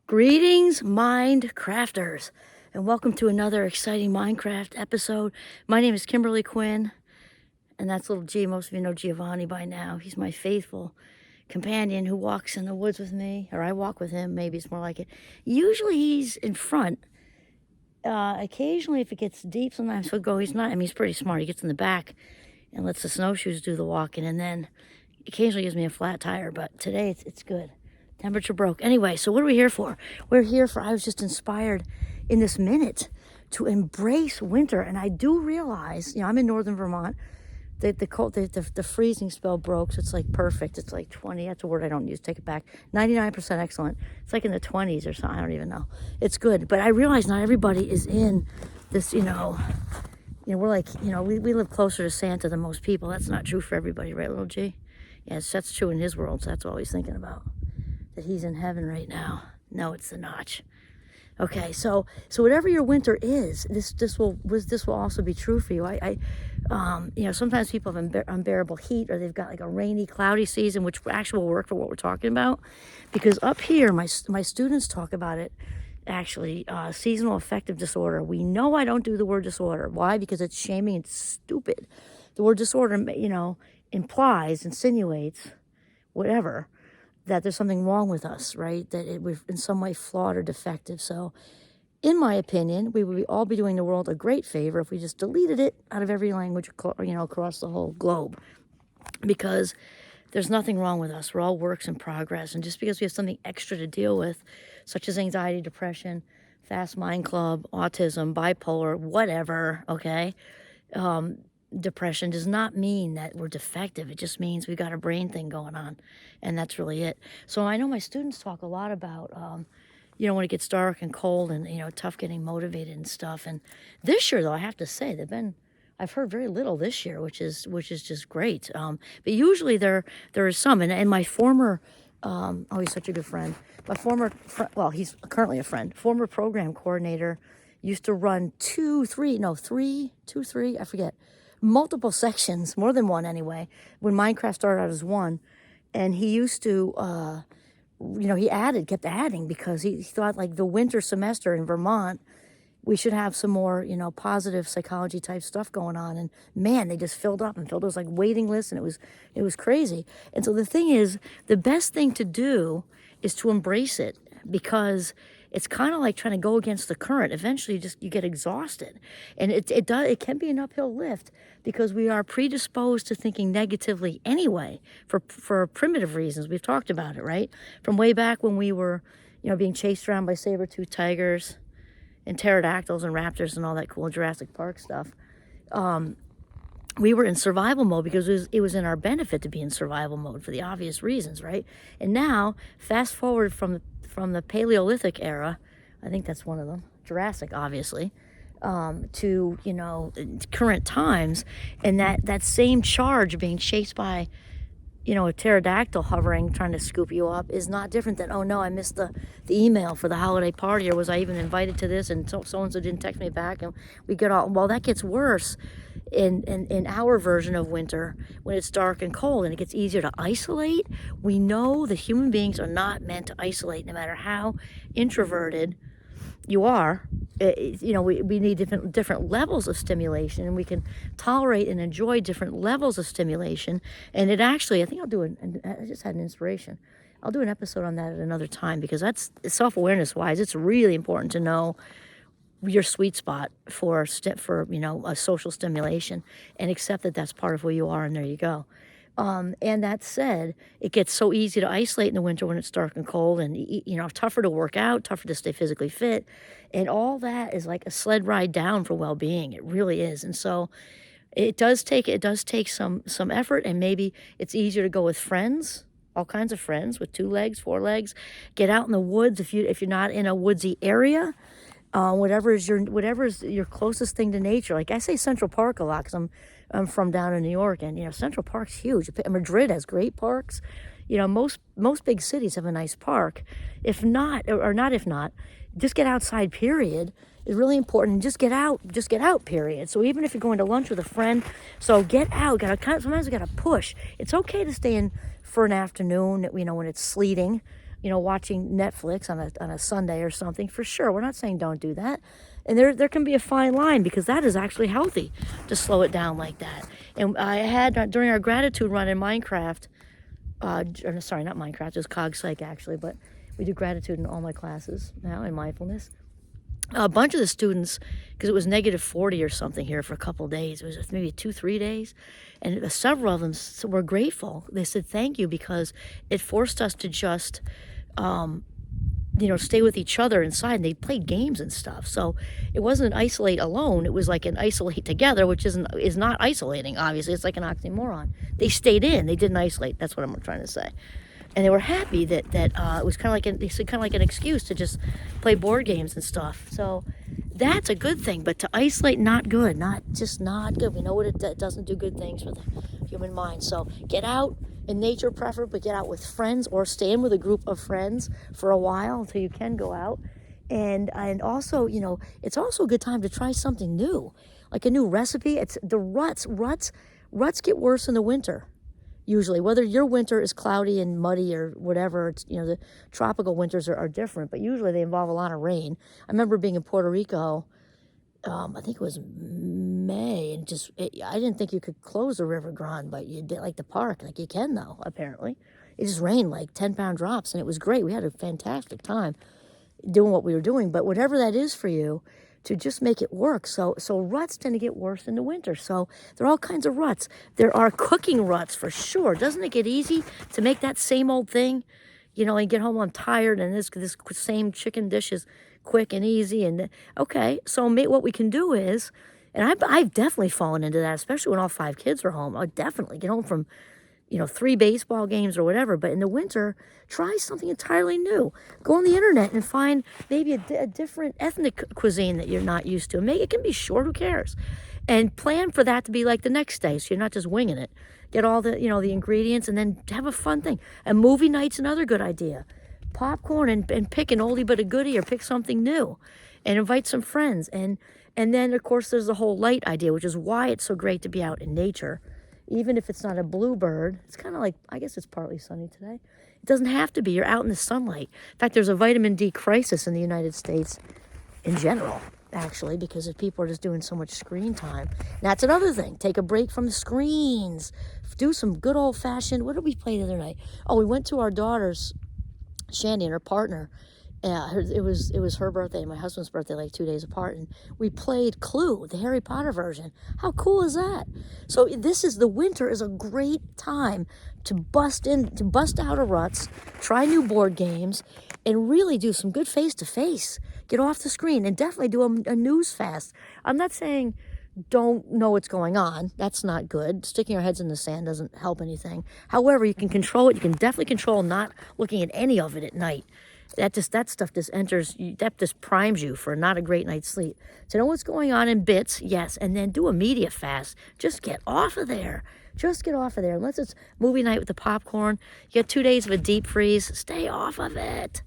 Greetings, Mindcrafters, and welcome to another exciting Minecraft episode. My name is Kimberly Quinn, and that's little G. Most of you know Giovanni by now. He's my faithful companion who walks in the woods with me, or I walk with him. Maybe it's more like it. Usually he's in front. Occasionally, if it gets deep, sometimes he'll go. He's not. I mean, he's pretty smart. He gets in the back and lets the snowshoes do the walking, and then occasionally gives me a flat tire. But today it's good. Temperature broke. Anyway, so what are we here for? We're here for, I was just inspired in this minute to embrace winter. And I do realize, I'm in northern Vermont. The freezing spell broke, so it's like perfect. It's like 20, that's a word I don't use, take it back. 99% excellent. It's like in the 20s or something, I don't even know. It's good, but I realize not everybody is in this, we're like, we live closer to Santa than most people. That's not true for everybody, right, little G? Yes, that's true in his world, so that's all he's thinking about. That he's in heaven right now. No, it's the notch. Okay, so whatever your winter is, this will also be true for you. Sometimes people have unbearable heat, or they've got like a rainy, cloudy season, which actually will work for what we're talking about. Because up here, my students talk about it. Actually, seasonal affective disorder. We know I don't do the word disorder. Why? Because it's shaming and stupid. The word disorder, implies, insinuates, whatever, that there's something wrong with us, right? That we're in some way flawed or defective. So, in my opinion, we would all be doing the world a great favor if we just deleted it out of every language, across the whole globe. Because there's nothing wrong with us. We're all works in progress. And just because we have something extra to deal with, such as anxiety, depression, fast mind club, autism, bipolar, whatever, okay? Depression does not mean that we're defective. It just means we've got a brain thing going on, and that's really it. So I know my students talk a lot about, when it gets dark and cold and, tough getting motivated and stuff. And this year, though, I have to say, I've heard very little this year, which is just great. But usually there is some, and my former, he's such a good friend. My former, he's currently a friend, former program coordinator, used to run three, I forget, multiple sections, more than one anyway, when Minecraft started out as one. And he used to, he kept adding, because he thought like the winter semester in Vermont, we should have some more, positive psychology type stuff going on. And man, they just filled up. It was like waiting lists, and it was crazy. And so the thing is, the best thing to do is to embrace it, because it's kind of like trying to go against the current. Eventually, you get exhausted, and it can be an uphill lift, because we are predisposed to thinking negatively anyway, for primitive reasons. We've talked about it, right? From way back when we were, being chased around by saber-toothed tigers and pterodactyls and raptors and all that cool Jurassic Park stuff. We were in survival mode because it was in our benefit to be in survival mode for the obvious reasons, right? And now, fast forward from the Paleolithic era, I think that's one of them, Jurassic, obviously, to, current times, and that same charge being chased by, a pterodactyl hovering, trying to scoop you up, is not different than, oh no, I missed the email for the holiday party, or was I even invited to this, and so-and-so didn't text me back, and we get all, well, that gets worse in our version of winter, when it's dark and cold and it gets easier to isolate. We know that human beings are not meant to isolate, no matter how introverted you are. We need different levels of stimulation, and we can tolerate and enjoy different levels of stimulation. And it actually, I think I just had an inspiration. I'll do an episode on that at another time, because that's, self-awareness wise, it's really important to know your sweet spot for a social stimulation, and accept that that's part of who you are, and there you go. And that said, it gets so easy to isolate in the winter when it's dark and cold, and tougher to work out, tougher to stay physically fit, and all that is like a sled ride down for well-being. It really is. And so it does take some effort, and maybe it's easier to go with friends, all kinds of friends with 2 legs, 4 legs. Get out in the woods if you're not in a woodsy area. Whatever is your closest thing to nature. Like I say Central Park a lot, because I'm from down in New York, and Central Park's huge. Madrid has great parks. Most big cities have a nice park. If not, just get outside, period, is really important. Just get out, period. So even if you're going to lunch with a friend, so get out. Sometimes we gotta push. It's okay to stay in for an afternoon, when it's sleeting. watching Netflix on a Sunday or something, for sure. We're not saying don't do that. And there can be a fine line, because that is actually healthy to slow it down like that. And I had, during our gratitude run in Minecraft, sorry, not Minecraft, it was Cog Psych actually, but we do gratitude in all my classes now, and mindfulness. A bunch of the students, because it was -40 or something here for a couple of days, it was maybe 2-3 days, and several of them were grateful. They said thank you, because it forced us to just stay with each other inside, and they played games and stuff. So it wasn't an isolate alone, it was like an isolate together, which is not isolating, obviously. It's like an oxymoron. They stayed in, they didn't isolate. That's what I'm trying to say. And they were happy that it was kind of like an excuse to just play board games and stuff. So that's a good thing. But to isolate, not good. Not good. We know what it doesn't do good things for the human mind. So get out in nature, preferably get out with friends, or stay in with a group of friends for a while until you can go out. And also, it's also a good time to try something new, like a new recipe. It's the ruts get worse in the winter. Usually, whether your winter is cloudy and muddy or whatever, it's, the tropical winters are different, but usually they involve a lot of rain. I remember being in Puerto Rico, I think it was May, and I didn't think you could close the River Grande, but you did, like the park, like you can though, apparently. It just rained like 10-pound drops, and it was great. We had a fantastic time doing what we were doing, but whatever that is for you, to just make it work. So ruts tend to get worse in the winter. So there are all kinds of ruts. There are cooking ruts for sure. Doesn't it get easy to make that same old thing? And get home, I'm tired, and this same chicken dish is quick and easy. And okay, so what we can do is, and I've definitely fallen into that, especially when all 5 kids are home. I'll definitely get home from 3 baseball games or whatever. But in the winter, try something entirely new. Go on the internet and find maybe a different ethnic cuisine that you're not used to. Maybe it can be short, who cares? And plan for that to be like the next day, so you're not just winging it. Get all the, the ingredients, and then have a fun thing. And movie night's another good idea. Popcorn, and pick an oldie but a goodie, or pick something new. And invite some friends. And then, of course, there's the whole light idea, which is why it's so great to be out in nature. Even if it's not a bluebird, it's kind of like, I guess it's partly sunny today. It doesn't have to be. You're out in the sunlight. In fact, there's a vitamin D crisis in the United States in general, actually, because people are just doing so much screen time. And that's another thing. Take a break from the screens. Do some good old-fashioned, what did we play the other night? Oh, we went to our daughter's, Shandy and her partner. It was her birthday and my husband's birthday, like 2 days apart, and we played Clue, the Harry Potter version. How cool is that? So the winter is a great time to bust out of ruts, try new board games, and really do some good face-to-face. Get off the screen, and definitely do a news fast. I'm not saying don't know what's going on. That's not good. Sticking our heads in the sand doesn't help anything. However, you can control it. You can definitely control not looking at any of it at night. That stuff just that just primes you for not a great night's sleep. To know what's going on in bits, yes, and then do a media fast. Just get off of there. Just get off of there. Unless it's movie night with the popcorn, you get 2 days of a deep freeze. Stay off of it.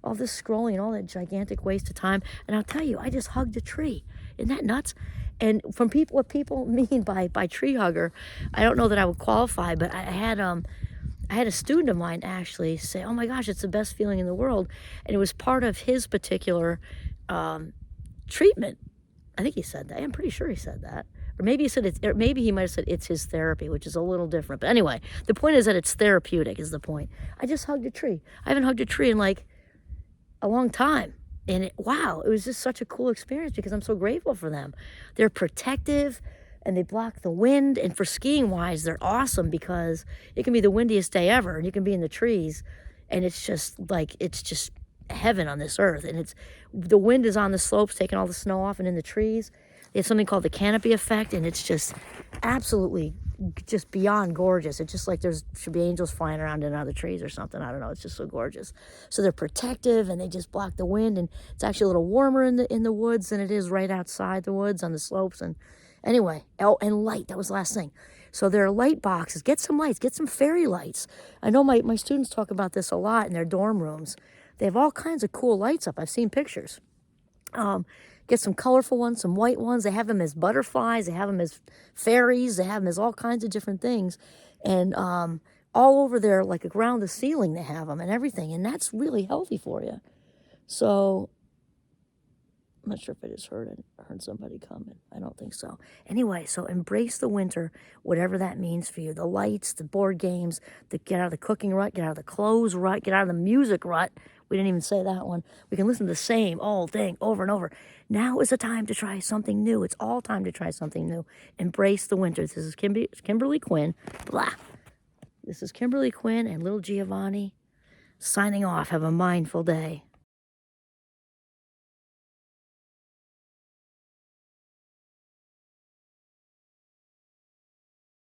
All this scrolling and all that gigantic waste of time. And I'll tell you, I just hugged a tree. Isn't that nuts? And what people mean by tree hugger, I don't know that I would qualify, but I had a student of mine actually say, oh my gosh, it's the best feeling in the world. And it was part of his particular treatment. I think he said that. I'm pretty sure he said that. Or maybe he might have said it's his therapy, which is a little different. But anyway, the point is that it's therapeutic is the point. I just hugged a tree. I haven't hugged a tree in like a long time. And it was just such a cool experience because I'm so grateful for them. They're protective, and they block the wind. And for skiing wise, they're awesome because it can be the windiest day ever, and you can be in the trees, and it's just heaven on this earth. And the wind is on the slopes, taking all the snow off, and in the trees, they have something called the canopy effect, and it's just absolutely just beyond gorgeous. It's just like should be angels flying around in other trees or something. I don't know. It's just so gorgeous. So they're protective, and they just block the wind, and it's actually a little warmer in the woods than it is right outside the woods on the slopes. And anyway, and light. That was the last thing. So there are light boxes. Get some lights. Get some fairy lights. I know my students talk about this a lot in their dorm rooms. They have all kinds of cool lights up. I've seen pictures. Get some colorful ones, some white ones. They have them as butterflies. They have them as fairies. They have them as all kinds of different things. And all over there, like around the ceiling they have them and everything. And that's really healthy for you. So I'm not sure if I just heard somebody coming. I don't think so. Anyway, so embrace the winter, whatever that means for you. The lights, the board games, get out of the cooking rut, get out of the clothes rut, get out of the music rut. We didn't even say that one. We can listen to the same old thing over and over. Now is the time to try something new. It's all time to try something new. Embrace the winter. This is Kimberly Quinn. Blah. This is Kimberly Quinn and Little Giovanni signing off. Have a mindful day.